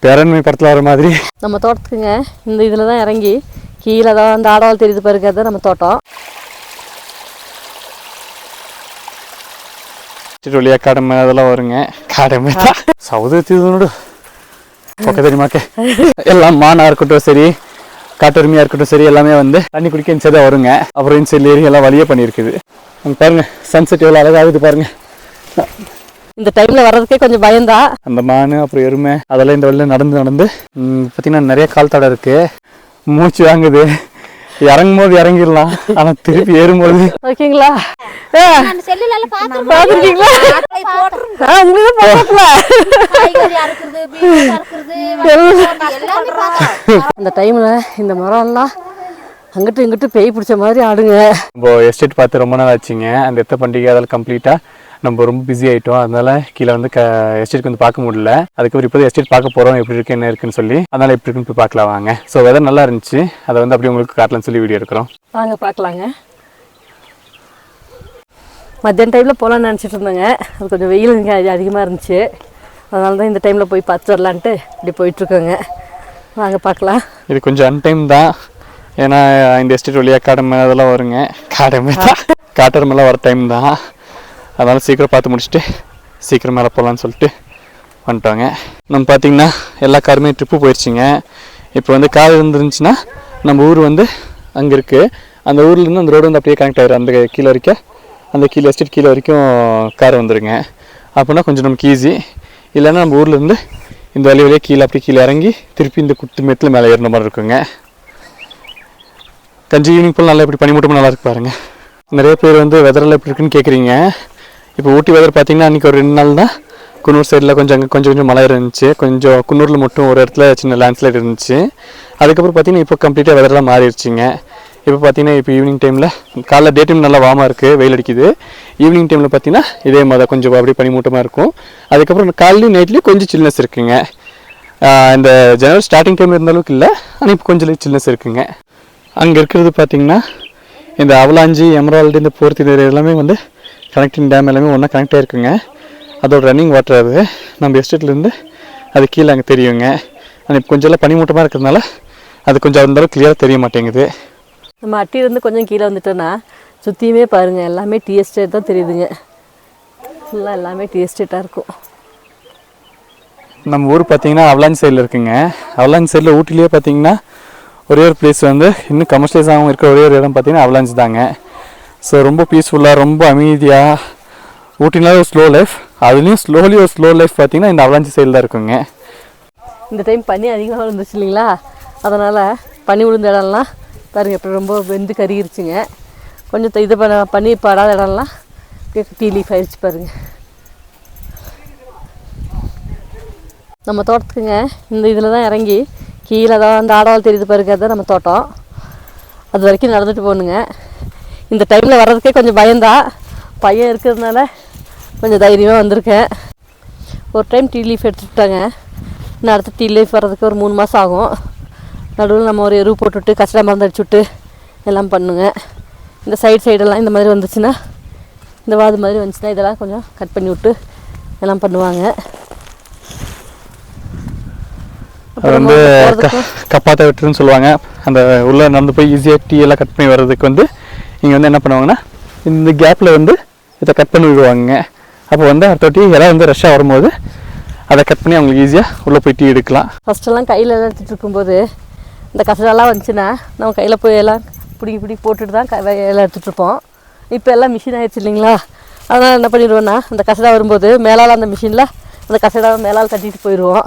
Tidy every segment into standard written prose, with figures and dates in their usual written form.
பேரண்மை படத்தில் வர மாதிரி நம்ம தோட்டத்துக்குங்க இந்த இதில் தான் இறங்கி கீழே தான் அந்த ஆடவால் தெரியுது பாருங்க, அதுதான் நம்ம தோட்டம். வழியா காடமை அதெல்லாம் வருங்க. காடமை தான் சவுதத்தீனோடு பக்க தெரியுமாக்க எல்லாம் மானாக இருக்கட்டும் சரி, காட்டெருமையாக இருக்கட்டும் சரி, எல்லாமே வந்து தண்ணி குடிக்க இந்த சைடாக வருங்க. அப்புறம் இந்த சைடில் ஏறி எல்லாம் வழியே பண்ணியிருக்குது. அங்கே பாருங்க சன்செட் எவ்வளோ அழகாகுது பாருங்க. இந்த டைமில் வர்றதுக்கே கொஞ்சம் பயந்தா. அந்த மான் அப்புறம் எருமை அதெல்லாம் இந்த வழியில் நடந்து பார்த்தீங்கன்னா நிறைய கால் தடை இருக்குது. மூச்சு வாங்குது. இறங்கும் போது இறங்கிடலாம், ஆனால் திருப்பி ஏறும்போது ஓகேங்களா? அந்த டைம்ல இந்த மரம்லாம் அங்கிட்டு இங்கிட்டு பேய் பிடிச்ச மாதிரி ஆடுங்க. இப்போ எஸ்டேட் பார்த்து ரொம்ப நாள் ஆச்சுங்க. அந்த எத்த பண்டிகை அதெல்லாம் கம்ப்ளீட்டாக நம்ம ரொம்ப பிஸி ஆகிட்டோம். அதனால கீழே வந்து எஸ்டேட்க்கு வந்து பார்க்க முடியல. அதுக்கப்புறம் இப்போ எஸ்டேட் பார்க்க போகிறோம், எப்படி இருக்குது என்ன இருக்குன்னு சொல்லி. அதனால் எப்படி இருக்குன்னு போய் பார்க்கலாம் வாங்க. ஸோ வெதர் நல்லா இருந்துச்சு, அதை வந்து அப்படியே உங்களுக்கு காட்டலான்னு சொல்லி வீடியோ எடுக்கிறோம். வாங்க பார்க்கலாங்க. மத்தியான டைமில் போகலான்னு நினச்சிட்டு இருந்தேங்க. அது கொஞ்சம் வெயில் இங்கே அதிகமாக இருந்துச்சு. அதனால தான் இந்த டைமில் போய் பார்த்து வரலான்ட்டு இப்படி போயிட்டுருக்கோங்க. வாங்க பார்க்கலாம். இது கொஞ்சம் அன்டைம் தான், ஏன்னா இந்த எஸ்டேட் வழியாக காடமை அதெல்லாம் வருங்க. காடமை தான் காட்டெருமெல்லாம் வர டைம் தான். அதனால் சீக்கிரம் பார்த்து முடிச்சுட்டு சீக்கிரம் மேலே போகலான்னு சொல்லிட்டு வந்துட்டோங்க. நம்ம பார்த்திங்கன்னா எல்லா காருமே ட்ரிப்பு போயிடுச்சிங்க. இப்போ வந்து கார் இருந்துருந்துச்சுன்னா நம்ம ஊர் வந்து அங்கே இருக்குது. அந்த ஊர்லேருந்து அந்த ரோடு வந்து அப்படியே கனெக்ட் ஆகிடும். அந்த கீழே வரைக்கும் அந்த கீழே எஸ்டேட் கீழே வரைக்கும் கார் வந்துடுங்க. அப்படின்னா கொஞ்சம் நமக்கு ஈஸி. இல்லைன்னா நம்ம ஊர்லேருந்து இந்த வழியே கீழே அப்படி கீழே இறங்கி திருப்பி இந்த குத்து மெத்தில் மேலே ஏறின மாதிரி இருக்குங்க. கஞ்சி ஈவினிங் போல் நல்லா இப்படி பனிமூட்டமாக நல்லா இருக்கு பாருங்கள். நிறைய பேர் வந்து வெதரெல்லாம் எப்படி இருக்குன்னு கேட்குறீங்க. இப்போ ஊட்டி வெதர் பார்த்திங்கன்னா அன்றைக்கி ஒரு 2 நாள் தான் குன்னூர் சைடில் கொஞ்சம் மழை இருந்துச்சு. கொஞ்சம் குன்னூரில் மட்டும் ஒரு இடத்துல சின்ன லேண்ட்ஸ்லைட் இருந்துச்சு. அதுக்கப்புறம் பார்த்திங்கன்னா இப்போ கம்ப்ளீட்டாக வெதரெலாம் மாறிடுச்சிங்க. இப்போ பார்த்திங்கன்னா இப்போ ஈவினிங் டைமில் காலைல டே டைம் நல்லா வார்மாக இருக்குது, வெயில் அடிக்குது. ஈவினிங் டைமில் பார்த்திங்கன்னா இதே மாதிரி கொஞ்சம் அப்படியே பனிமூட்டமாக இருக்கும். அதுக்கப்புறம் காலையிலையும் நைட்லேயும் கொஞ்சம் சில்னஸ் இருக்குங்க. இந்த ஜனவரி ஸ்டார்டிங் டைமில் இருந்த அளவுக்கு இல்லை, ஆனால் இப்போ கொஞ்சம் சில்னஸ் இருக்குங்க. அங்கே இருக்கிறது பார்த்திங்கன்னா இந்த அவலாஞ்சி, எமரால்டு, இந்த போர்த்தி எல்லாமே வந்து கனெக்டிங் டேம் எல்லாமே ஒன்றா கனெக்ட் ஆகிருக்குங்க. அதோட ரன்னிங் வாட்டர் அது நம்ம எஸ்டேட்லேருந்து அது கீழே அங்கே தெரியுங்க. ஆனால் இப்போ கொஞ்சம் எல்லாம் பனிமூட்டமாக இருக்கிறதுனால அது கொஞ்சம் அந்தளவுக்கு கிளியராக தெரிய மாட்டேங்குது. நம்ம அட்டியிலேருந்து கொஞ்சம் கீழே வந்துட்டோன்னா சுற்றியுமே பாருங்கள் எல்லாமே டீ எஸ்டேட் தான் தெரியுதுங்க. ஃபுல்லாக எல்லாமே டீ எஸ்டேட்டாக இருக்கும். நம்ம ஊர் பார்த்திங்கன்னா அவலாஞ்சி சைடில் இருக்குங்க. அவலாஞ்சி சைடில் ஊட்டிலேயே பார்த்திங்கன்னா ஒரே ஒரு பிளேஸ் வந்து இன்னும் கமர்ஷியலைஸாகவும் இருக்கிற ஒரே ஒரு இடம் பார்த்திங்கன்னா அவலாஞ்சி தாங்க. ஸோ ரொம்ப பீஸ்ஃபுல்லாக ரொம்ப அமைதியாக ஊட்டினால ஒரு ஸ்லோ லைஃப், அதுலேயும் ஸ்லோலி ஒரு ஸ்லோ லைஃப் பார்த்திங்கன்னா இந்த அவலாஞ்சி சைடில் தான் இருக்குங்க. இந்த டைம் பனி அதிகமாக விழுந்துச்சு இல்லைங்களா, அதனால் பனி விழுந்த இடம்லாம் பாருங்கள் இப்போ ரொம்ப வெந்து கருகிருச்சுங்க. கொஞ்சம் இது பனி படாத இடம்லாம் டீ லீஃப் ஆயிடுச்சு பாருங்கள். நம்ம தோட்டத்துக்குங்க இந்த இதில் தான் இறங்கி கீழே தான் அந்த ஆடவால் தெரியுது பாருங்க, அதுதான் நம்ம தோட்டம். அது வரைக்கும் நடந்துட்டு போகணுங்க. இந்த டைமில் வர்றதுக்கே கொஞ்சம் பயந்தா, பையன் இருக்கிறதுனால கொஞ்சம் தைரியமாக வந்திருக்கேன். ஒரு டைம் டீ லீஃப் எடுத்துக்கிட்டாங்க. இன்னும் அடுத்த டீ லீஃப் வர்றதுக்கு ஒரு 3 மாதம் ஆகும். நடுவில் நம்ம ஒரு எருவு போட்டுவிட்டு கச்சடா மருந்து அடிச்சு விட்டு எல்லாம் பண்ணுங்க. இந்த சைடெல்லாம் இந்த மாதிரி வந்துச்சுன்னா, இந்த வாது மாதிரி வந்துச்சுன்னா இதெல்லாம் கொஞ்சம் கட் பண்ணி விட்டு எல்லாம் பண்ணுவாங்க. அது வந்து கப்பாத்த வெட்டுன்னு சொல்லுவாங்க. அந்த உள்ளே நடந்து போய் ஈஸியாக டீ எல்லாம் கட் பண்ணி வர்றதுக்கு வந்து இங்கே வந்து என்ன பண்ணுவாங்கன்னா இந்த கேப்பில் வந்து இதை கட் பண்ணி விடுவாங்க. அப்போ வந்து அடுத்த டீ எல்லாம் வந்து ரஷ்ஷாக வரும்போது அதை கட் பண்ணி அவங்களுக்கு ஈஸியாக உள்ளே போய் டீ எடுக்கலாம். ஃபஸ்ட்டெல்லாம் கையில் எல்லாம் எடுத்துகிட்டு இருக்கும்போது இந்த கசடெல்லாம் வந்துச்சுன்னா நம்ம கையில் போய் எல்லாம் பிடிக்கி போட்டுட்டு தான் எல்லாம் எடுத்துகிட்ருப்போம். இப்போ எல்லாம் மிஷின் ஆகிடுச்சு இல்லைங்களா, அதனால் என்ன பண்ணிடுவோன்னா அந்த கசடா வரும்போது மேலால் அந்த மிஷினில் அந்த கசடாவை மேலால் தட்டிட்டு போயிடுவோம்.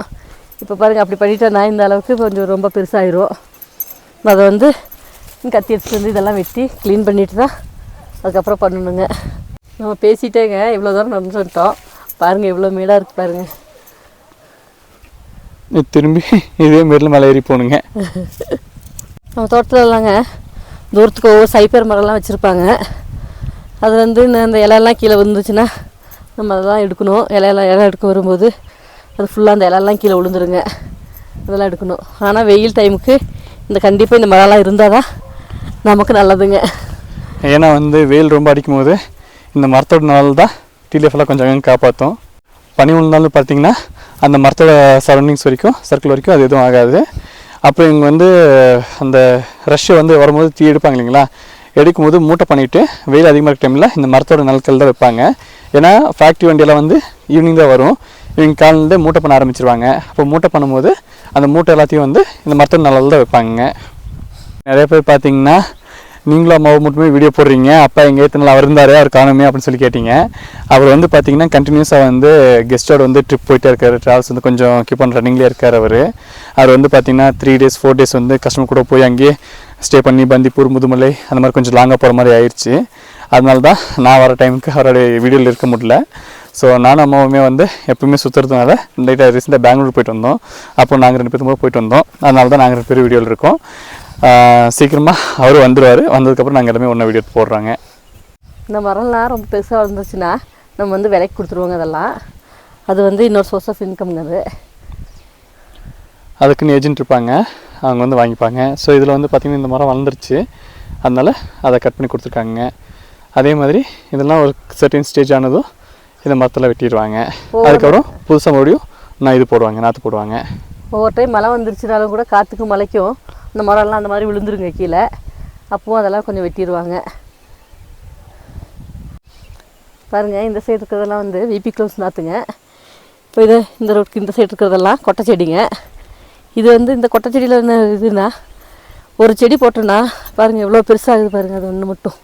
இப்போ பாருங்கள் அப்படி பண்ணிட்டோன்னா இந்த அளவுக்கு கொஞ்சம் ரொம்ப பெருசாகிடும். அதை வந்து கத்தி எடுத்துட்டு வந்து இதெல்லாம் வெட்டி க்ளீன் பண்ணிட்டு தான் அதுக்கப்புறம் பண்ணணுங்க. நம்ம பேசிட்டேங்க இவ்வளோ தூரம் நடந்து வந்துட்டோம். பாருங்கள் எவ்வளோ மேடாக இருக்குது பாருங்கள். திரும்பி இதே மாரில மேலே ஏறி போகணுங்க. நம்ம தோட்டத்தில் இல்லைங்க தூரத்துக்கு ஒவ்வொரு சைப்பர் மரம்லாம் வச்சுருப்பாங்க. அது வந்து இந்த இலையெல்லாம் கீழே வந்துச்சுன்னா நம்ம அதெல்லாம் எடுக்கணும். இலை எடுக்க வரும்போது அது ஃபுல்லாக அந்த இலையெல்லாம் கீழே விழுந்துருங்க, அதெல்லாம் எடுக்கணும். ஆனால் வெயில் டைமுக்கு இந்த கண்டிப்பாக இந்த மரம்லாம் இருந்தால் தான் நமக்கு நல்லதுங்க. ஏன்னா வந்து வெயில் ரொம்ப அடிக்கும் போது இந்த மரத்தோட நாள் தான் டீ லீஃபெல்லாம் கொஞ்சம் காப்பாற்றும். பனி விழுந்தாலும் பார்த்திங்கன்னா அந்த மரத்தோட சரௌண்டிங்ஸ் வரைக்கும் சர்க்கிள் வரைக்கும் அது எதுவும் ஆகாது. அப்புறம் இங்கே வந்து அந்த ரஷ்ஷை வந்து வரும்போது தீ எடுப்பாங்க இல்லைங்களா, எடுக்கும்போது மூட்டை பண்ணிவிட்டு வெயில் அதிகமாக இருக்க டைமில் இந்த மரத்தோட நிழல்கள் தான் வைப்பாங்க. ஏன்னா ஃபேக்ட்ரி வண்டியெல்லாம் வந்து ஈவினிங் தான் வரும், இவங்க காலையிலேருந்து மூட்டை பண்ண ஆரம்பிச்சிருவாங்க. அப்போ மூட்டை பண்ணும்போது அந்த மூட்டை எல்லாத்தையும் வந்து இந்த மரத்தோட நிழல் தான் வைப்பாங்க. நிறைய பேர் பார்த்தீங்கன்னா நீங்களும் அம்மாவை மட்டுமே வீடியோ போடுறீங்க, அப்பா எங்கே எத்தனை அவர் இருந்தார் அவர் காணுமே அப்படின்னு சொல்லி கேட்டிங்க. அவர் வந்து பார்த்தீங்கன்னா கண்டினியூஸாக வந்து கெஸ்ட்டோட வந்து ட்ரிப் போயிட்டே இருக்கார், ட்ராவல்ஸ் வந்து கொஞ்சம் கீப் ஆன் ரன்னிங்லேயே இருக்கார். அவர் வந்து பார்த்தீங்கன்னா 3 days 4 days வந்து கஸ்டமர் கூட போய் அங்கேயே ஸ்டே பண்ணி பந்திப்பூர் முதுமலை அந்த மாதிரி கொஞ்சம் லாங்காக போகிற மாதிரி ஆயிடுச்சு. அதனால தான் நான் வர டைமுக்கு அவரோட வீடியோவில் இருக்க முடியல. ஸோ நானும் அம்மாவுமே வந்து எப்பவுமே சுற்றுறதுனால லைட்டாக ரீசெண்டாக பெங்களூர் போயிட்டு வந்தோம். அப்போ நாங்கள் 2 பேரும் போயிட்டு வந்தோம். அதனால தான் நாங்கள் 2 பேர் வீடியோவில் இருக்கோம். சீக்கிரமாக அவர் வந்துடுவார், வந்ததுக்கப்புறம் நாங்கள் எல்லாமே ஒன்றா வீடியோ போடுறாங்க. இந்த மரம்லாம் ரொம்ப பெருசாக வளர்ந்துச்சுன்னா நம்ம வந்து விலைக்கு கொடுத்துருவோங்க. அதெல்லாம் அது வந்து இன்னொரு சோர்ஸ் ஆஃப் இன்கம்ங்க. அதுக்குன்னு ஏஜென்ட் இருப்பாங்க, அவங்க வந்து வாங்கிப்பாங்க. ஸோ இதில் வந்து பார்த்திங்கன்னா இந்த மரம் வளர்ந்துருச்சு, அதனால் அதை கட் பண்ணி கொடுத்துருக்காங்க. அதே மாதிரி இதெல்லாம் ஒரு சர்டன் ஸ்டேஜ் ஆனதும் இந்த மரத்தில் வெட்டிடுவாங்க. அதுக்கப்புறம் புதுசாக மறுபடியும் நான் இது போடுவாங்க, நாற்று போடுவாங்க. ஒவ்வொரு டைம் மழை வந்துருச்சுனாலும் கூட காற்றுக்கும் மழைக்கும் இந்த மரம்லாம் அந்த மாதிரி விழுந்துருங்க கீழே, அப்போவும் அதெல்லாம் கொஞ்சம் வெட்டிடுவாங்க. பாருங்கள், இந்த சைடு இருக்கிறதெல்லாம் வந்து விபி க்ளோஸ் நாற்றுங்க. இப்போ இந்த ரோட்டுக்கு இந்த சைடு இருக்கிறதெல்லாம் கொட்டை செடிங்க. இது வந்து இந்த கொட்டை செடியில் என்ன இதுன்னா, ஒரு செடி போட்டோன்னா பாருங்கள் எவ்வளோ பெருசாகுது பாருங்கள். அது ஒன்று மட்டும்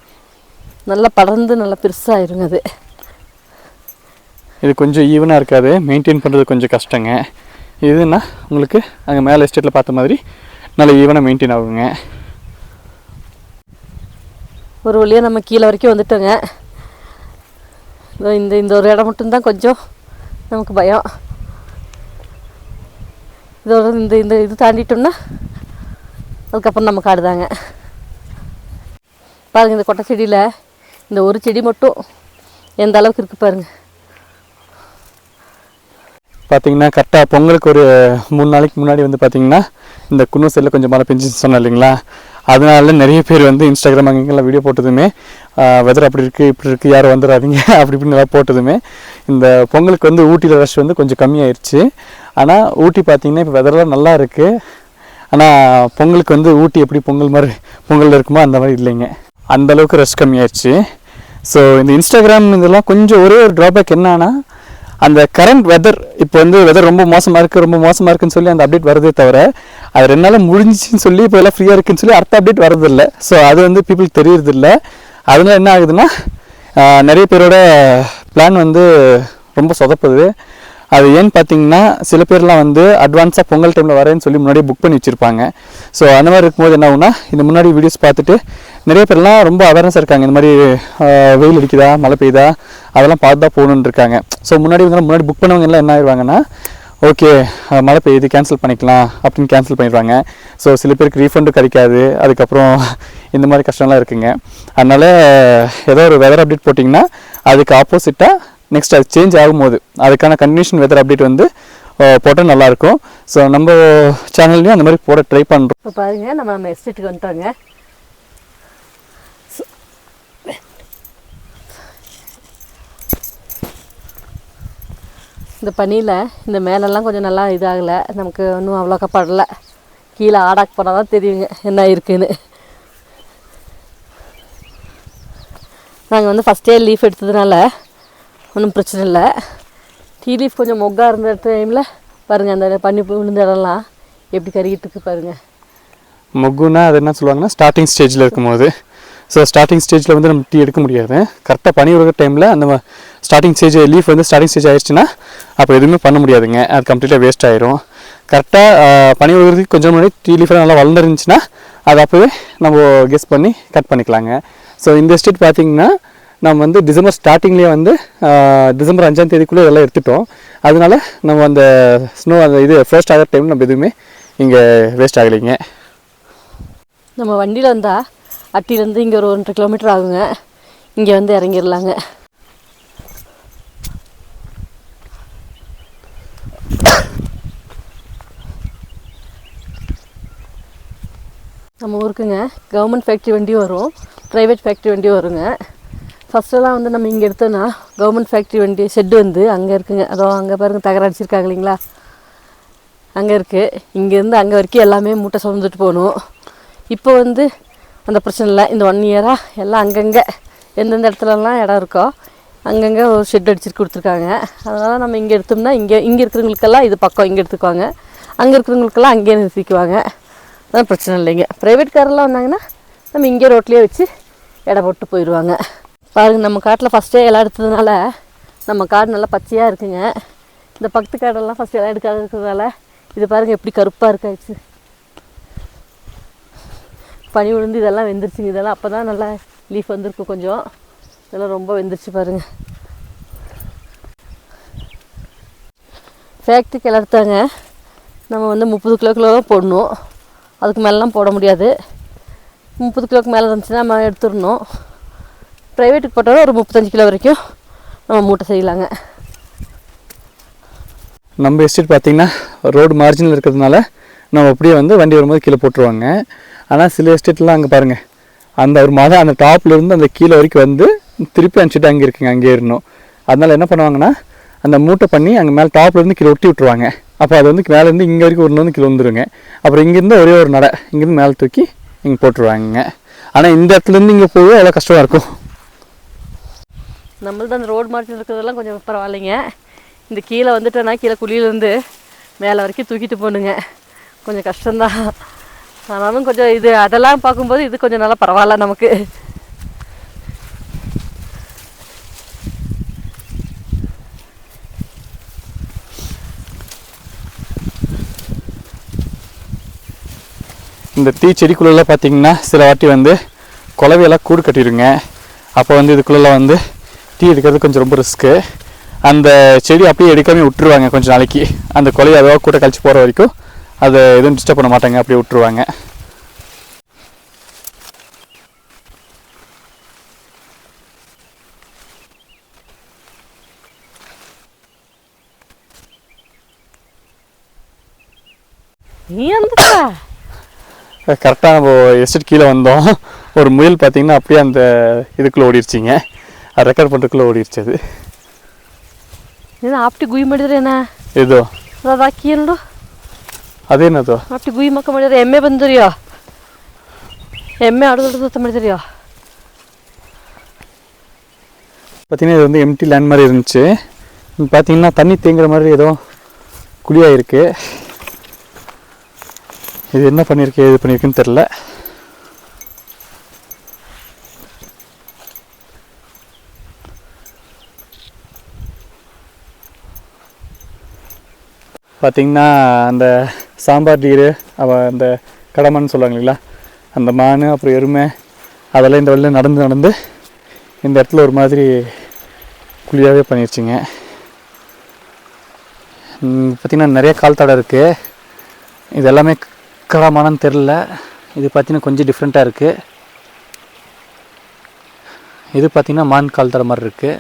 நல்லா படர்ந்து நல்லா பெருசாகிருங்க. அது இது கொஞ்சம் ஈவனாக இருக்காது, மெயின்டைன் பண்ணுறது கொஞ்சம் கஷ்டங்க. இதுன்னா உங்களுக்கு அங்கே மேலே எஸ்டேட்டில் பார்த்த மாதிரி நல்லா ஈவனாக மெயின்டைன் ஆகுங்க. ஒரு வழியாக நம்ம கீழே வரைக்கும் வந்துட்டோங்க. இந்த ஒரு இடம் மட்டும்தான் கொஞ்சம் நமக்கு பயம். இதோட இந்த இது தாண்டிட்டோம்னா அதுக்கப்புறம் நம்ம காடுதாங்க. பாருங்கள், இந்த கொட்டை செடியில் இந்த ஒரு செடி மட்டும் எந்த அளவுக்கு இருக்குது பாருங்கள். பார்த்திங்கன்னா கரெக்டாக பொங்கலுக்கு ஒரு 3 நாளைக்கு முன்னாடி வந்து பார்த்திங்கன்னா இந்த குன்னூர் சைடில் கொஞ்சம் மழை பெஞ்சுன்னு சொன்னேன் இல்லைங்களா, அதனால நிறைய பேர் வந்து இன்ஸ்டாகிராம் அங்கெல்லாம் வீடியோ போட்டதுமே வெதர் அப்படி இருக்குது இப்படி இருக்குது யாரும் வந்துடாதீங்க அப்படி இப்படின்னு எல்லாம் போட்டதுமே இந்த பொங்கலுக்கு வந்து ஊட்டியில் ரஷ் வந்து கொஞ்சம் கம்மியாயிருச்சு. ஆனால் ஊட்டி பார்த்திங்கன்னா இப்போ வெதர்லாம் நல்லா இருக்குது. ஆனால் பொங்கலுக்கு வந்து ஊட்டி எப்படி பொங்கல் மாதிரி பொங்கலில் இருக்குமோ அந்த மாதிரி இல்லைங்க, அந்தளவுக்கு ரஷ் கம்மியாயிருச்சு. ஸோ இந்த இன்ஸ்டாகிராம் இதெல்லாம் கொஞ்சம் ஒரே ஒரு ட்ராபேக் என்னன்னா, அந்த கரண்ட் வெதர் இப்போ வந்து வெதர் ரொம்ப மோசமாக இருக்குன்னு சொல்லி அந்த அப்டேட் வருதே தவிர, அது 2 நாள் முடிஞ்சிச்சின்னு சொல்லி இப்போ எல்லாம் ஃப்ரீயாக இருக்குன்னு சொல்லி அடுத்த அப்டேட் வரதில்லை. ஸோ அது வந்து பீப்புளுக்கு தெரியறதில்ல. அதனால என்ன ஆகுதுன்னா, நிறைய பேரோட பிளான் வந்து ரொம்ப சொதப்புது. அது ஏன்னு பார்த்தீங்கன்னா, சில பேர்லாம் வந்து அட்வான்ஸாக பொங்கல் டைமில் வரேன்னு சொல்லி முன்னாடியே புக் பண்ணி வச்சுருப்பாங்க. ஸோ அந்த மாதிரி இருக்கும்போது என்ன ஆகுனா, இந்த முன்னாடி வீடியோஸ் பார்த்துட்டு நிறைய பேர்லாம் ரொம்ப அவேர்னஸ் இருக்காங்க. இந்த மாதிரி வெயில் அடிக்குதா மழை பெய்யுதா அதெல்லாம் பார்த்து தான் போகணுன்னு இருக்காங்க. ஸோ முன்னாடி புக் பண்ணவங்க எல்லாம் என்ன ஆயிடுவாங்கன்னா, ஓகே மழை பெய்யுது கேன்சல் பண்ணிக்கலாம் அப்படின்னு கேன்சல் பண்ணிடுவாங்க. ஸோ சில பேருக்கு ரீஃபண்டும் கிடைக்காது, அதுக்கப்புறம் இந்த மாதிரி கஷ்டம்லாம் இருக்குங்க. அதனால் ஏதோ ஒரு வெதர் அப்டேட் போட்டிங்கன்னா அதுக்கு ஆப்போசிட்டாக நெக்ஸ்ட் அது சேஞ்ச் ஆகும்போது அதுக்கான கண்டிஷன் வெதர் அப்டேட் வந்து போட்டால் நல்லாயிருக்கும். ஸோ நம்ம சேனல்லையும் அந்த மாதிரி போட ட்ரை பண்ணுறோம். இப்போ பாருங்கள், நம்ம எஸ்டேட்டுக்கு வந்துட்டோங்க. இந்த பனியில் இந்த மேலெல்லாம் கொஞ்சம் நல்லா இதாகலை, நமக்கு இன்னும் அவ்வளோக்கா படலை. கீழே ஆடாக்கு போனால் தான் தெரியுங்க என்ன இருக்குன்னு. நாங்கள் வந்து ஃபஸ்ட்டே லீஃப் எடுத்ததுனால ஒன்றும் பிரச்சனை இல்லை. டீ லீஃப் கொஞ்சம் மொக்காக இருந்த டைமில் பாருங்கள் அந்த பனி விழுந்த இடம்லாம் எப்படி கருகிட்டு இருக்கு பாருங்கள். மொக்குன்னா அது என்ன சொல்லுவாங்கன்னா, ஸ்டார்டிங் ஸ்டேஜில் இருக்கும்போது. ஸோ ஸ்டார்டிங் ஸ்டேஜில் வந்து நம்ம டீ எடுக்க முடியாது. கரெக்டாக பனி விழுகிற டைமில் அந்த ஸ்டார்டிங் ஸ்டேஜ் லீஃப் வந்து ஸ்டார்டிங் ஸ்டேஜ் ஆயிடுச்சுன்னா அப்போ எதுவுமே பண்ண முடியாதுங்க, அது கம்ப்ளீட்டாக வேஸ்ட் ஆயிரும். கரெக்டாக பனி விழுகிறதுக்கு கொஞ்சம் முன்னாடி டீ லீஃப்லாம் நல்லா வளர்ந்துருந்துச்சுன்னா அது அப்போவே நம்ம கெஸ் பண்ணி கட் பண்ணிக்கலாங்க. ஸோ இந்த எஸ்டேட் பார்த்திங்கன்னா நம்ம வந்து டிசம்பர் ஸ்டார்டிங்லேயே வந்து டிசம்பர் 5ஆம் தேதிக்குள்ளே இதெல்லாம் எடுத்துட்டோம். அதனால நம்ம அந்த ஸ்னோ அந்த இது ஃபர்ஸ்ட் ஆகிற டைம் நம்ம எதுவுமே இங்கே வேஸ்ட் ஆகலைங்க. நம்ம வண்டியில் வந்தால் அட்டிலேருந்து இங்கே ஒரு 1.5 கிலோமீட்டர் ஆகுங்க. இங்கே வந்து இறங்கிடலாங்க. நம்ம ஊருக்குங்க கவர்மெண்ட் ஃபேக்ட்ரி வண்டியும் வரும், ப்ரைவேட் ஃபேக்ட்ரி வண்டியும் வருங்க. ஃபஸ்ட்டெல்லாம் வந்து நம்ம இங்கே எடுத்தோன்னா கவர்மெண்ட் ஃபேக்ட்ரி வண்டி ஷெட்டு வந்து அங்கே இருக்குங்க. அதோ அங்கே பாருங்கள் தகர அடிச்சிருக்காங்க இல்லைங்களா, அங்கே இருக்குது. இங்கேருந்து அங்கே வரைக்கும் எல்லாமே மூட்டை சுமந்துட்டு போகணும். இப்போ வந்து அந்த பிரச்சனை இல்லை. இந்த 1 இயராக எல்லாம் அங்கங்கே எந்தெந்த இடத்துலலாம் இடம் இருக்கோ அங்கங்கே ஒரு ஷெட் அடிச்சுட்டு கொடுத்துருக்காங்க. அதனால் நம்ம இங்கே எடுத்தோம்னா இங்கே இருக்கிறவங்களுக்கெல்லாம் இது பக்கம் இங்கே எடுத்துக்குவாங்க, அங்கே இருக்கிறவங்களுக்கெல்லாம் அங்கேயே நிறுத்திக்குவாங்க. அதான் பிரச்சனை இல்லைங்க. ப்ரைவேட் காரெல்லாம் வந்தாங்கன்னா நம்ம இங்கே ரோட்லேயே வச்சு இடம் போட்டு போயிடுவாங்க. பாருங்கள், நம்ம காட்டில் ஃபஸ்ட்டே இடம் எடுத்ததுனால நம்ம காடு நல்லா பச்சையாக இருக்குங்க. இந்த பக்கத்து காடெல்லாம் ஃபஸ்ட்டு இடம் எடுக்காத இருக்கிறதுனால இது பாருங்கள் எப்படி கருப்பாக இருக்காச்சு. பனி விழுந்து இதெல்லாம் வெந்துருச்சுங்க. இதெல்லாம் அப்போ தான் நல்லா லீஃப் வந்திருக்கு. கொஞ்சம் இதெல்லாம் ரொம்ப வெந்துருச்சு பாருங்கள். ஃபேக்ட்ரிக்கு இடம் எடுத்தாங்க நம்ம வந்து 30 கிலோ தான் போடணும். அதுக்கு மேலெலாம் போட முடியாது. 30 கிலோக்கு மேலே இருந்துச்சுன்னா நம்ம எடுத்துடணும். ப்ரைவேட்டுக்கு போட்டாலும் ஒரு 35 கிலோ வரைக்கும் நம்ம மூட்டை செய்யலாங்க. நம்ம எஸ்டேட் பார்த்திங்கன்னா ரோடு மார்ஜினில் இருக்கிறதுனால நம்ம அப்படியே வந்து வண்டி வரும்போது கீழே போட்டுருவாங்க. ஆனால் சில எஸ்டேட்லாம் அங்கே பாருங்கள், அந்த ஒரு மாதம் அந்த டாப்லேருந்து அந்த கீழே வரைக்கும் வந்து திருப்பி அனுப்பிச்சிட்டு அங்கே இருக்குங்க, அங்கே ஏறணும். அதனால் என்ன பண்ணுவாங்கன்னா அந்த மூட்டை பண்ணி அங்கே மேலே டாப்லேருந்து கீழே ஒட்டி விட்ருவாங்க. அப்போ அது வந்து மேலேருந்து இங்கே வரைக்கும் ஒரு வந்து கீழே வந்துடுங்க. அப்புறம் இங்கேருந்து ஒரே ஒரு நடை இங்கேருந்து மேலே தூக்கி இங்கே போட்டுருவாங்க. ஆனால் இந்த இடத்துலேருந்து இங்கே போக அவ்வளோ கஷ்டமாக இருக்கும். நம்மள்தான் அந்த ரோடு மார்ஜின் இருக்கிறதெல்லாம் கொஞ்சம் பரவாயில்லைங்க. இந்த கீழே வந்துட்டேன்னா கீழே குழியிலேருந்து மேலே வரைக்கும் தூக்கிட்டு போகணுங்க. கொஞ்சம் கஷ்டம்தான். ஆனாலும் கொஞ்சம் இது அதெல்லாம் பார்க்கும்போது இது கொஞ்சம் நல்லா பரவாயில்ல நமக்கு. இந்த டீ செடிக்குள்ளெல்லாம் பார்த்திங்கன்னா சில வாட்டி வந்து குலவையெல்லாம் கூடு கட்டிடுங்க. அப்போ வந்து இதுக்குள்ளெல்லாம் வந்து டீ எடுக்கிறது கொஞ்சம் ரொம்ப ரிஸ்க்கு. அந்த செடி அப்படியே எடுக்காமல் விட்டுருவாங்க கொஞ்சம் நாளைக்கு. அந்த குலையை அதாவது கூட்ட கழிச்சு போகிற வரைக்கும் அதை எதுவும் டிஸ்டர்ப் பண்ண மாட்டாங்க, அப்படியே விட்டுருவாங்க. நீ அந்த கரெக்டாக நம்ம எஸ்டேட் கீழே வந்தோம். ஒரு முயல் பார்த்திங்கன்னா அப்படியே அந்த இதுக்குள்ளே ஓடிடுச்சிங்க. அது ரெக்கார்ட் பண்ணுறதுக்குள்ளே ஓடிடுச்சு. அது ಏನು ಆಪ್ಟಿ ಗುಯ್ ಮಾಡಿದ್ರೆ ಏನ ಇದು ಅದು ಹಾಕಿ ಏನು ಅದೇನದು ಆಪ್ಟಿ ಗುಯ್ ಮಕ್ಕ ಮಾಡಿದ್ರೆ ಎಮ್ಮೆ ಬಂದ್ರಿಯೋ ಎಮ್ಮೆ ಆಡೋದು ಮಾಡಿದ್ರಿಯೋ. பார்த்தீங்கன்னா இது வந்து எம்டி லேண்ட் மாதிரி இருந்துச்சு. பார்த்தீங்கன்னா தண்ணி தேங்குற மாதிரி ஏதோ குழியாக இருக்குது. இது என்ன பண்ணியிருக்கு இது பண்ணியிருக்குன்னு தெரில. பார்த்திங்கன்னா அந்த சாம்பார் டீரு அந்த கடமான்னு சொல்லுவாங்க இல்லைங்களா, அந்த மான் அப்புறம் எருமை அதெல்லாம் இந்த வழியில் நடந்து இந்த இடத்துல ஒரு மாதிரி குழியாகவே பண்ணிடுச்சிங்க. பார்த்திங்கன்னா நிறைய கால் தடை இருக்குது. இது எல்லாமே கடமானு தெரில. இது பார்த்திங்கன்னா கொஞ்சம் டிஃப்ரெண்ட்டாக இருக்குது. இது பார்த்திங்கன்னா மான் கால் தடை மாதிரி இருக்குது.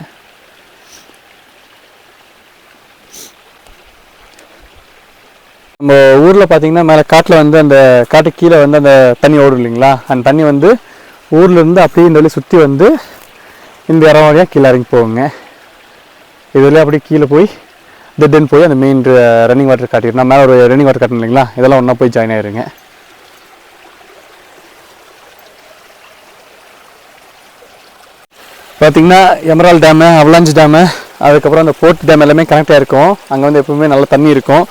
நம்ம ஊரில் பார்த்திங்கன்னா மேலே காட்டில் வந்து அந்த காட்டுக்கு கீழே வந்து அந்த தண்ணி ஓடும் இல்லைங்களா, அந்த தண்ணி வந்து ஊர்லேருந்து அப்படியே இந்த வழி சுற்றி வந்து இந்த இடம் வழியாக கீழே இறங்கி போகுங்க. இதில் அப்படியே கீழே போய் டெட்டன் போய் அந்த மெயின் ரன்னிங் வாட்டர் காட்டிடும். நான் மேலே ஒரு ரன்னிங் வாட்டர் காட்டணும் இல்லைங்களா, இதெல்லாம் ஒன்றா போய் ஜாயின் ஆயிருங்க. பார்த்திங்கன்னா எமரால்டு டேமு, அவலாஞ்சி டேமு, அதுக்கப்புறம் அந்த போர்ட் டேம் எல்லாமே கனெக்ட் ஆகிருக்கும். அங்கே வந்து எப்பவுமே நல்ல தண்ணி இருக்கும்.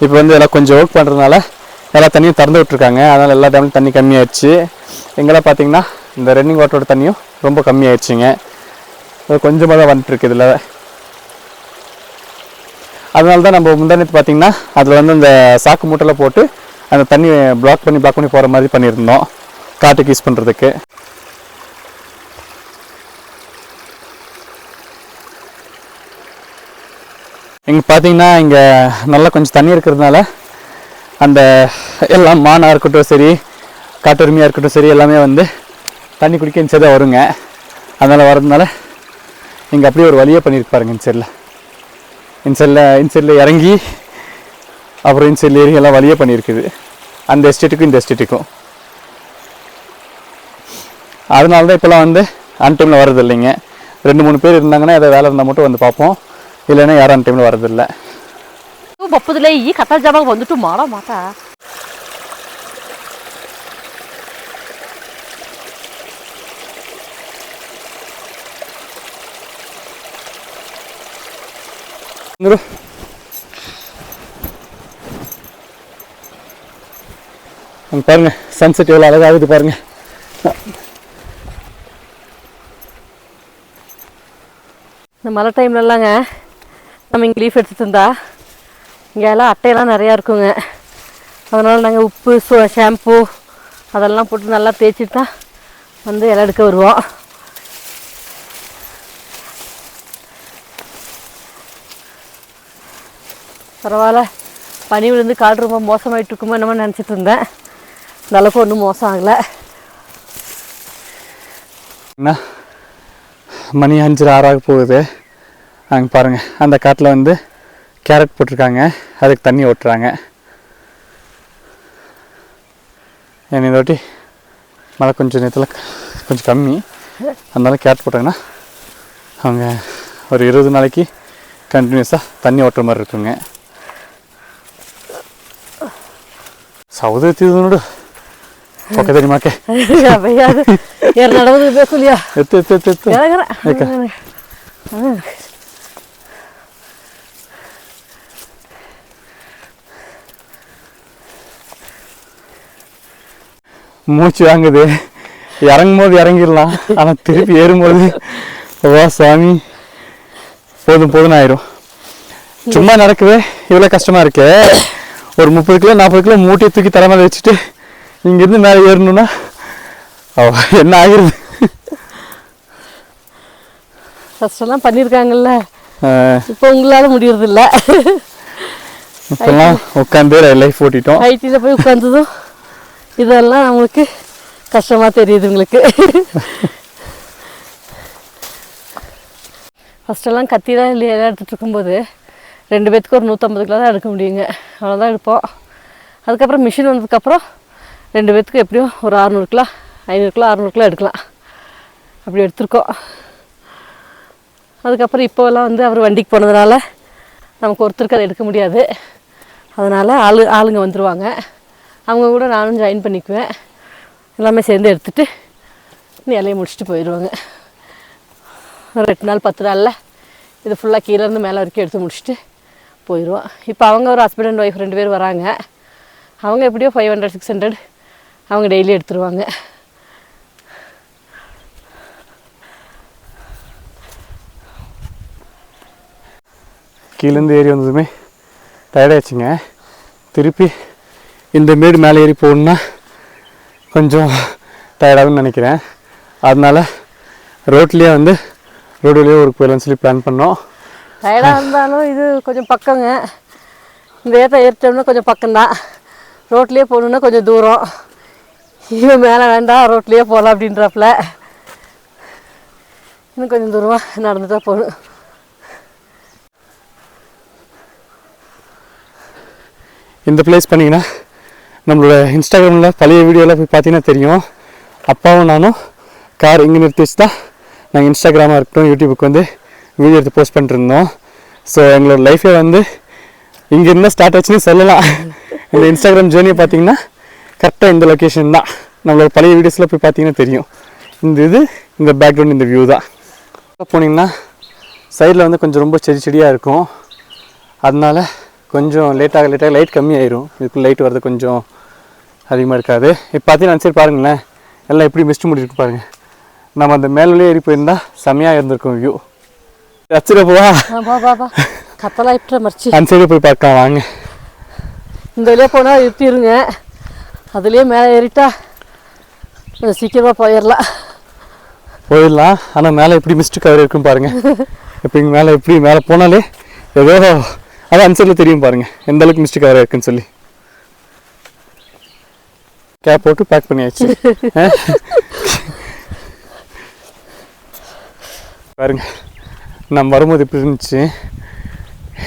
இப்போ வந்து எல்லாம் கொஞ்சம் ஒர்க் பண்ணுறதுனால எல்லா தண்ணியும் திறந்து விட்ருக்காங்க. அதனால் எல்லா டேம்லையும் தண்ணி கம்மியாயிடுச்சு. எங்கெல்லாம் பார்த்திங்கன்னா இந்த ரன்னிங் வாட்டரோட தண்ணியும் ரொம்ப கம்மியாயிடுச்சுங்க. கொஞ்சமாக தான் வந்துட்டுருக்கு இதில். அதனால தான் நம்ம முந்தானத்து பார்த்திங்கன்னா அதில் வந்து அந்த சாக்கு மூட்டையில் போட்டு அந்த தண்ணி பிளாக் பண்ணி போகிற மாதிரி பண்ணியிருந்தோம் காட்டுக்கு யூஸ் பண்ணுறதுக்கு. இங்கே பார்த்தீங்கன்னா இங்கே நல்லா கொஞ்சம் தண்ணி இருக்கிறதுனால அந்த எல்லாம் மானாக இருக்கட்டும் சரி, காட்டெருமையாக இருக்கட்டும் சரி, எல்லாமே வந்து தண்ணி குடிக்க இந்த சைடாக வருங்க. அதனால் வரதுனால இங்கே அப்படியே ஒரு வழியே பண்ணியிருப்பாருங்க. இந்த சைடில் இறங்கி அப்புறம் இந்த சைடில் ஏறி எல்லாம் வழியே பண்ணியிருக்குது, அந்த எஸ்டேட்டுக்கும் இந்த எஸ்டேட்டுக்கும். அதனால தான் இப்போலாம் வந்து அன் டைமில் வர்றது இல்லைங்க. 2-3 பேர் இருந்தாங்கன்னா ஏதாவது வேலை இருந்தால் மட்டும் வந்து பார்ப்போம், இல்லைன்னா யாரும் அந்த டைமில் வரதில்லை. ಬಪ್ಪದಲ್ಲೇ ಈ ಕಥಾ ಜಾಬಾಗ ಬಂದ್ಬಿಟ್ಟು ಮಾಡೋ ಮಾತಾ அங்கே பாருங்கள் சன்செட் எவ்வளோ அழகாகுது பாருங்கள். இந்த மழை டைம்லலாங்க நம்ம இங்கே லீஃப் எடுத்துகிட்டு இருந்தா இங்கே எல்லாம் அட்டையெல்லாம் நிறையா இருக்குங்க. அதனால் நாங்கள் உப்பு ஷாம்பு அதெல்லாம் போட்டு நல்லா தேய்ச்சிட்டு தான் வந்து இலை எடுக்க வருவோம். பரவாயில்ல, பனி விழுந்து காடு ரொம்ப மோசமாயிட்டு இருக்குமோ என்னமோ நினச்சிட்டு இருந்தேன். இந்த அளவுக்கு ஒன்றும் மோசம் ஆகலை. என்ன மணி 5-6 போகுது. அங்கே பாருங்கள் அந்த காட்டில் வந்து கேரட் போட்டிருக்காங்க, அதுக்கு தண்ணி ஓட்டுறாங்க. ஏன்னா இந்த வாட்டி மழை கொஞ்சம் நேரத்தில் கொஞ்சம் கம்மி, அதனால கேரட் போட்டாங்கன்னா அவங்க ஒரு 20 நாளைக்கு கண்டினியூஸாக தண்ணி ஓட்டுற மாதிரி இருக்குங்க. ಸೌದೆ ನೋಡು ಪಕ್ಕದಲ್ಲಿ ಮಾಕೆ ಯಾರು ನಡೋದು ಬೇಕು ಇಲ್ಲಿಯ ಎತ್ತು மூச்சு வாங்குது. இறங்கும் போது இறங்கிடலாம், ஆனால் திருப்பி ஏறும்போது வா சாமி போதும் போதும் ஆயிரும். சும்மா நடக்கவே இவ்வளோ கஷ்டமாக இருக்கு. ஒரு 30 கிலோ 40 கிலோ மூட்டையை தூக்கி தலைமையில் வச்சுட்டு இங்கேருந்து மேலே ஏறணும்னா என்ன ஆகிருது. கஷ்டம்லாம் பண்ணியிருக்காங்கல்ல, இப்போ உங்களால் முடியறதில்ல. இப்போல்லாம் உட்காந்து லைஃப் ஓட்டிட்டோம். ஐடியில் போய் உட்காந்ததும் இதெல்லாம் நம்மளுக்கு கஷ்டமாக தெரியுது உங்களுக்கு. ஃபஸ்ட்டெல்லாம் கத்தி தான் இல்லையா எடுத்துகிட்டு இருக்கும்போது 2 பேத்துக்கு ஒரு 150 கிலோ தான் எடுக்க முடியுங்க, அவ்வளோதான் எடுப்போம். அதுக்கப்புறம் மிஷின் வந்ததுக்கப்புறம் 2 பேத்துக்கு எப்படியும் ஒரு 600 கிலோ 500 கிலோ 600 கிலோ எடுக்கலாம், அப்படி எடுத்துருக்கோம். அதுக்கப்புறம் இப்போலாம் வந்து அவர் வண்டிக்கு போனதுனால நமக்கு ஒருத்தருக்கு அதை எடுக்க முடியாது. அதனால் ஆளுங்க வந்துடுவாங்க, அவங்க கூட நானும் ஜாயின் பண்ணிக்குவேன். எல்லாமே சேர்ந்து எடுத்துகிட்டு இலையை முடிச்சுட்டு போயிடுவாங்க. ஒரு 8 நாள் 10 நாளில் இது ஃபுல்லாக கீழேருந்து மேலே வரைக்கும் எடுத்து முடிச்சுட்டு போயிடுவோம். இப்போ அவங்க ஒரு ஹஸ்பண்ட் அண்ட் ஒய்ஃப் 2 பேர் வராங்க. அவங்க எப்படியோ 500-600 அவங்க டெய்லி எடுத்துருவாங்க. கீழேருந்து ஏறி வந்ததுமே டயர்டாகிடுச்சுங்க. திருப்பி இந்த மேடு மேலே ஏறி போகணுன்னா கொஞ்சம் டயர்டாகும்னு நினைக்கிறேன். அதனால் ரோட்லேயே வந்து ரோடுலேயே ஒரு போயிடலாம்னு சொல்லி பிளான் பண்ணோம். டயர்டாக இருந்தாலும் இது கொஞ்சம் பக்கங்க, இந்த ஏற்ற ஏறிட்டோம்னா கொஞ்சம் பக்கம்தான். ரோட்லேயே போகணுன்னா கொஞ்சம் தூரம். இவன் மேலே வேண்டாம் ரோட்லேயே போகலாம் அப்படின்றப்பல இன்னும் கொஞ்சம் தூரமாக நடந்து தான் போகணும். இந்த பிளேஸ் பண்ணிங்கன்னா நம்மளோட இன்ஸ்டாகிராமில் பழைய வீடியோவில் போய் பார்த்தீங்கன்னா தெரியும். அப்பாவும் நானும் கார் இங்கே நிறுத்தி வச்சு தான் நாங்கள் இன்ஸ்டாகிராமாக இருக்கட்டும் யூடியூபுக்கு வந்து வீடியோ எடுத்து போஸ்ட் பண்ணிட்டுருந்தோம். ஸோ எங்களோட லைஃபே வந்து இங்கே இருந்தால் ஸ்டார்ட் ஆச்சுன்னு சொல்லலாம். இந்த இன்ஸ்டாகிராம் ஜேர்னியை பார்த்தீங்கன்னா கரெக்டாக இந்த லொக்கேஷன் தான். நம்மளோட பழைய வீடியோஸில் போய் பார்த்தீங்கன்னா தெரியும். இந்த பேக்ரவுண்ட் இந்த வியூ தான். போனீங்கன்னா சைடில் வந்து கொஞ்சம் ரொம்ப செடியாக இருக்கும், அதனால கொஞ்சம் லேட்டாக லைட் கம்மியாயிரும். இதுக்குள்ள லைட் வரது கொஞ்சம் அதிகமாக இருக்காது. இப்போ பார்த்தீங்கன்னா சரி பாருங்களேன், எல்லாம் எப்படி மிஸ்ட்டு முடிச்சிருக்கு பாருங்கள். நம்ம அந்த மேலே ஏறி போயிருந்தா செம்மையாக இருந்திருக்கும் வியூ. அச்சுல போவா கத்தலாம் இப்படி மறைச்சி அந்த சைடு போய் பார்க்கலாம் வாங்க. இந்த வழியாக போனால் இருட்டிருங்க, அதுலேயே மேலே ஏறிட்டா கொஞ்சம் சீக்கிரமாக போயிடலாம். ஆனால் மேலே எப்படி மிஸ்ட்டு கவர் இருக்குன்னு பாருங்கள். இப்போ இங்கே மேலே போனாலே ஏதோ அது அந்த சைடில் தெரியும் பாருங்கள் எந்த அளவுக்கு மிஸ்ட்டு கவர் இருக்குன்னு சொல்லி. கேப் போட்டு பேக் பண்ணியாச்சு. பாருங்க நம்ம வரும்போது இப்படி இருந்துச்சு,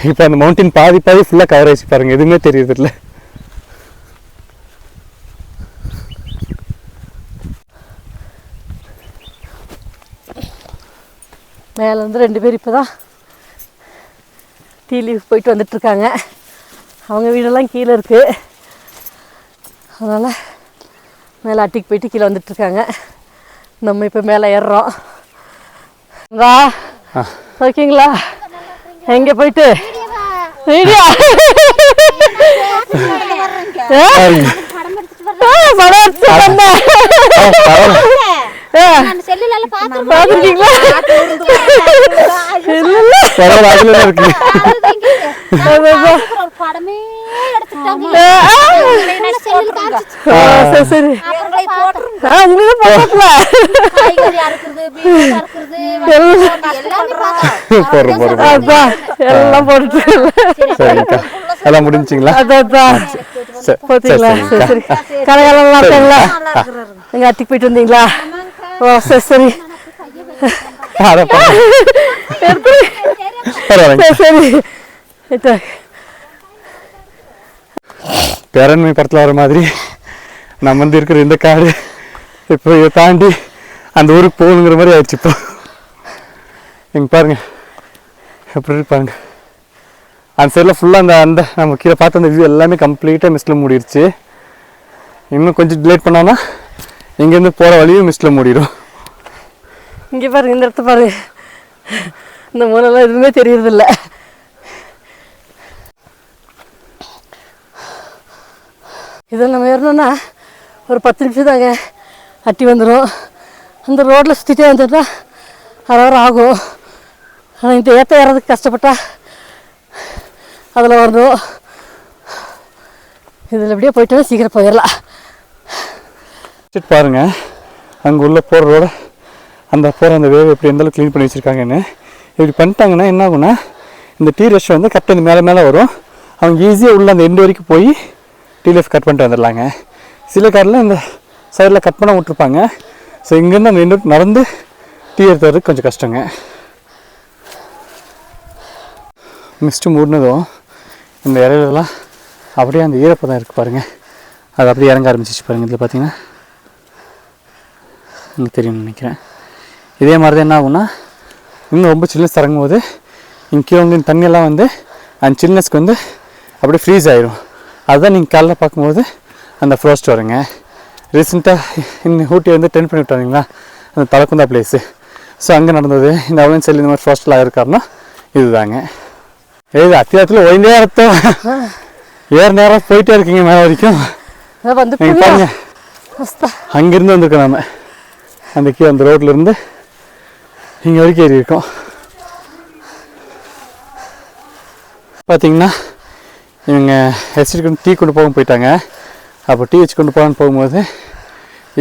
இப்போ அந்த மவுண்டன் பாதி ஃபுல்லாக கவர் ஆயிடுச்சு பாருங்கள், எதுவுமே தெரியுது இல்லை. மேலே வந்து 2 பேர் இப்போ தான் டீ லீவ் போயிட்டு வந்துட்டுருக்காங்க. அவங்க வீடெல்லாம் கீழே இருக்குது. அதனால் மேலே அட்டிக்கு போயிட்டு கீழே வந்துட்டுருக்காங்க. நம்ம இப்போ மேலே ஏறுறோம். வா ஓகேங்களா? எங்கே போயிட்டு வீடியோ சரி எல்லாம் போட்டு எல்லாம் முடிஞ்சுங்களா? போத்தீங்களா? சரி சரி. கடையெல்லாம் இருக்காங்களா? எங்க அட்டிக்கு போயிட்டு வந்தீங்களா? ஓ சரி சரி சரி. பேரன்மை படத்தில் வர மாதிரி நம்ம வந்து இருக்கிற இந்த காடு இப்போ இதை தாண்டி அந்த ஊருக்கு போகணுங்கிற மாதிரி ஆயிடுச்சு. இப்போ எங்க பாருங்க எப்படி இருக்கு பாருங்க. அந்த சைடில் ஃபுல்லாக அந்த நம்ம கீழே பார்த்து அந்த வியூ எல்லாமே கம்ப்ளீட்டாக மிஸ்டில் மூடிடுச்சு. இன்னும் கொஞ்சம் டிலேட் பண்ணோன்னா இங்கேருந்து போகிற வழியும் மிஸ்டில் மூடிடும். இங்கே பாருங்க, இந்த இடத்த பாருங்க, இந்த மூலைலாம் எதுவுமே தெரியறதில்ல. இதை நம்ம ஏறணும்னா ஒரு 10 நிமிஷம் தாங்க அட்டி வந்துடும். அந்த ரோட்டில் சுற்றிட்டே வந்துட்டா 1/2 hour ஆகும். ஆனால் இந்த ஏற்ற ஏறதுக்கு கஷ்டப்பட்டா அதில் வரணும். இதில் எப்படியே போயிட்டு சீக்கிரம் போயிடலாம். பாருங்க அங்கே உள்ள போகிற ரோட அந்த போகிற அந்த வேவ் எப்படி எந்தளவுக்கு க்ளீன் பண்ணி வச்சுருக்காங்கன்னு. இப்படி பண்ணிட்டாங்கன்னா என்ன ஆகுனா இந்த டீ ரஷ் வந்து கரெக்டாக இந்த மேலே மேலே வரும். அவங்க ஈஸியாக உள்ள அந்த எண்டு வரைக்கும் போய் டீ லீஃப் கட் பண்ணிட்டு வந்துடலாங்க. சில காரில் இந்த சைடில் கட் பண்ண விட்ருப்பாங்க. ஸோ இங்கேருந்து அந்த எண்டு நடந்து டீ எடுத்துறதுக்கு கொஞ்சம் கஷ்டங்க. மிஸ்ட்டு மூடினதும் இந்த இலையிலலாம் அப்படியே அந்த ஈரப்பதம் இருக்குது பாருங்கள், அது அப்படியே இறங்க ஆரம்பிச்சிச்சு பாருங்கள். இதில் பார்த்தீங்கன்னா எனக்கு தெரியும்னு நினைக்கிறேன். இதே மாதிரி தான் என்ன ஆகும்னா இன்னும் ரொம்ப சில்னஸ் இறங்கும் போது இங்கே கீழே வந்து தண்ணியெல்லாம் வந்து அந்த சில்னஸ்க்கு வந்து அப்படியே ஃப்ரீஸ் ஆகிடும். அதுதான் நீங்கள் காலைல பார்க்கும்போது அந்த ஃப்ரோஸ்ட் வருங்க. ரீசெண்டாக இந்த ஊட்டி வந்து டென் பண்ணி விட்டாங்களா அந்த தலக்குந்தா பிளேஸு. ஸோ அங்கே நடந்தது இந்த அவன் செல்லி இந்த மாதிரி ஃப்ரோஸ்டெலாம் இருக்காருன்னா இதுதாங்க. ஏது அத்தியாவத்தில் ஒய்ந்தே அர்த்தம் ஏறு நேரம் போயிட்டே இருக்கீங்க மேலே வரைக்கும். நீங்கள் பாருங்க, அங்கேருந்து வந்திருக்கோம் நம்ம அந்த கீழே அந்த ரோட்லேருந்து இங்கே வரைக்கும் ஏறி இருக்கோம். பார்த்தீங்கன்னா இவங்க எஸ்டிக்கு டீ கொண்டு போக போயிட்டாங்க. அப்போ டீ வச்சு கொண்டு போகலான்னு போகும்போது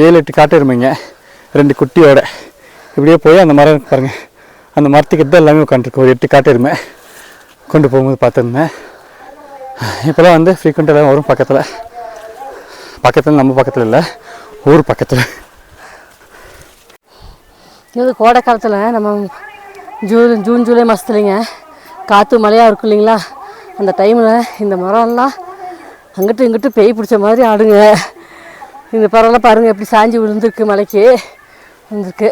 7-8 காட்டு எருமைங்க 2 குட்டியோட இப்படியே போய் அந்த மரம் பாருங்கள், அந்த மரத்துக்கிட்ட தான் எல்லாமே உட்காந்துருக்கு. ஒரு 8 காட்டு எருமை கொண்டு போகும்போது பார்த்துருந்தேன். இப்போலாம் வந்து ஃப்ரீக்வெண்ட்டாக எல்லாம் வரும் பக்கத்தில் நம்ம பக்கத்தில் இல்லை, ஊர் பக்கத்தில். இது கோடை காலத்தில் நம்ம ஜூன் ஜூலை மாதத்துலைங்க காற்று மழையாக இருக்கும் இல்லைங்களா, அந்த டைமில் இந்த மரம்லாம் அங்கிட்டு இங்கிட்டு பேய் பிடிச்ச மாதிரி ஆடுங்க. இந்த பரவாயில்ல பாருங்கள் எப்படி சாஞ்சி விழுந்துருக்கு, மலைக்கு விழுந்துருக்கு.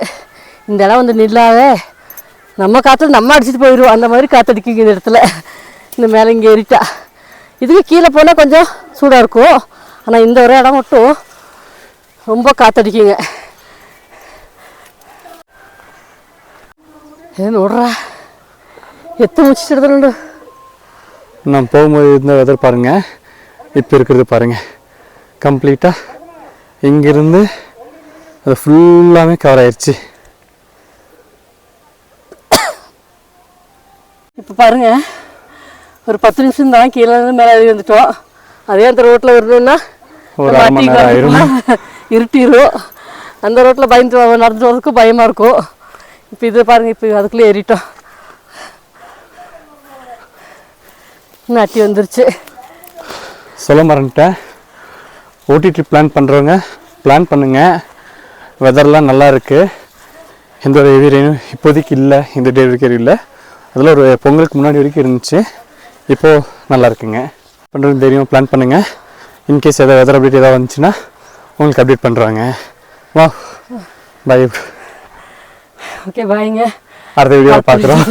இந்த இடம் வந்து நில்லாவே நம்ம காற்று நம்ம அடிச்சுட்டு போயிடுவோம், அந்த மாதிரி காற்றடிக்குங்க இந்த இடத்துல. இந்த மேலே இங்கே ஏறிட்டா இதுக்கு கீழே போனால் கொஞ்சம் சூடாக இருக்கும். ஆனால் இந்த ஒரு இடம் மட்டும் ரொம்ப காற்றடிக்குங்க. ஏன்னு விட்றா எத்து முடிச்சுட்டு எடுத்துட்டு நான் போகும்போது இருந்த வெதர் பாருங்கள், இப்போ இருக்கிறது பாருங்கள். கம்ப்ளீட்டாக இங்கேருந்து அது ஃபுல்லாமே கவர் ஆயிடுச்சு. இப்போ பாருங்கள் ஒரு 10 நிமிஷம் தான் கீழே இருந்து மேலே ஏறி வந்துட்டோம். அதே அந்த ரோட்டில் வரணுன்னா ஒரு 1/2 மணி நேரம் ஆயிரும், இருட்டிடும். அந்த ரோட்டில் பயந்து நடந்துட்டு வரதுக்கும் பயமாக இருக்கும். இப்போ இது பாருங்கள், இப்போ அதுக்குள்ளே ஏறிட்டோம். நாட்டி வந்துருச்சு. சொல்ல மறந்துட்டேன், ஊட்டி ட்ரிப் பிளான் பண்ணுறவங்க பிளான் பண்ணுங்கள். வெதர்லாம் நல்லா இருக்குது, எந்த ஒரு ஹெவி ரெயினும் இப்போதைக்கு இல்லை, இந்த டே வரைக்கும் இல்லை. அதில் ஒரு பொங்கலுக்கு முன்னாடி வரைக்கும் இருந்துச்சு, இப்போது நல்லா இருக்குங்க. பண்ணுறது தெரியும், பிளான் பண்ணுங்கள். இன்கேஸ் எதாவது வெதர் அப்டேட் எதாவது வந்துச்சுன்னா உங்களுக்கு அப்டேட் பண்ணுறாங்க. வா பாய். ஓகே பாய்ங்க. அடுத்த வீடியோவில் பார்க்குறோம்.